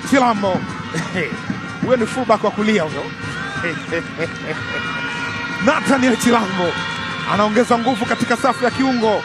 Chilambo. Huyo ni fullback wa kulia huyo. Nathaniel Chilambo anaongeza nguvu katika safu ya kiungo.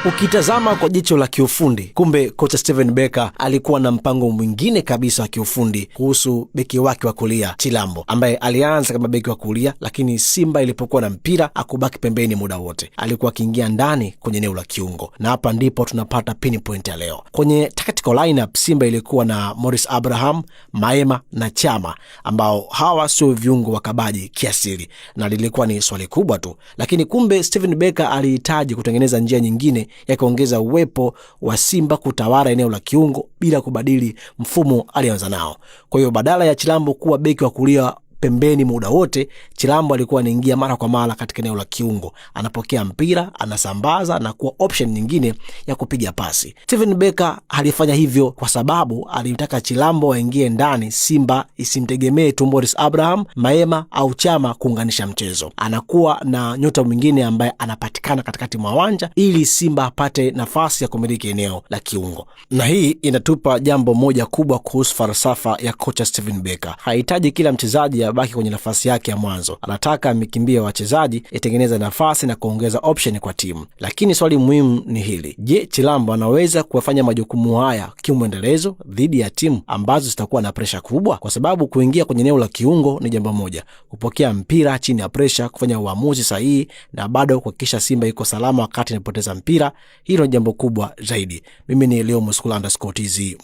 Ukitazama kwa jicho la kiufundi, kumbe kocha Steven Becker alikuwa na mpango mwingine kabisa wa kiufundi kuhusu beki wake wa kulia Chilambo, ambaye alianza kama beki wa kulia, lakini Simba ilipokuwa na mpira akubaki pembeni muda wote. Alikuwa akiingia ndani kwenye eneo la kiungo. Na hapa ndipo tunapata pinpoint ya leo. Kwenye tactical lineup Simba ilikuwa na Morris Abraham, Maema na Chama, ambao hawa sio viungo wakabaji kiasili, na lilikuwa ni swali kubwa tu. Lakini kumbe Steven Becker alihitaji kutengeneza njia nyingine ya kuongeza uwepo wa Simba kutawala eneo la kiungo bila kubadili mfumo alianza nao. Kwa hiyo badala ya Chilambo kuwa beki wa kulia pembeni muda wote, Chilambo alikuwa anaingia mara kwa mara katika eneo la kiungo. Anapokea mpira, anasambaza na kuwa option nyingine ya kupiga pasi. Steven Becker alifanya hivyo kwa sababu alitaka Chilambo aingie ndani, Simba isimtegemee tu Morris Abraham, Maema au Chama kuunganisha mchezo. Anakuwa na nyota mwingine ambaye anapatikana katikati mwa uwanja ili Simba apate nafasi ya kumiliki eneo la kiungo. Na hii inatupa jambo moja kubwa kuhusu falsafa ya kocha Steven Becker. Hahitaji kila mchezaji abaki kwenye nafasi yake ya mwanzo. Anataka mikimbia wachezaji itengeneza nafasi na kuongeza option kwa timu. Lakini swali muhimu ni hili: je, Chilambo anaweza kufanya majukumu haya kimwendelezo dhidi ya timu ambazo zitakuwa na pressure kubwa? Kwa sababu kuingia kwenye eneo la kiungo ni jambo moja, kupokea mpira chini ya pressure, kufanya uamuzi sahihi na bado kuhakikisha Simba iko salama wakati inapoteza mpira, hilo ni jambo kubwa zaidi. Mimi ni Leo Muscular_TZ.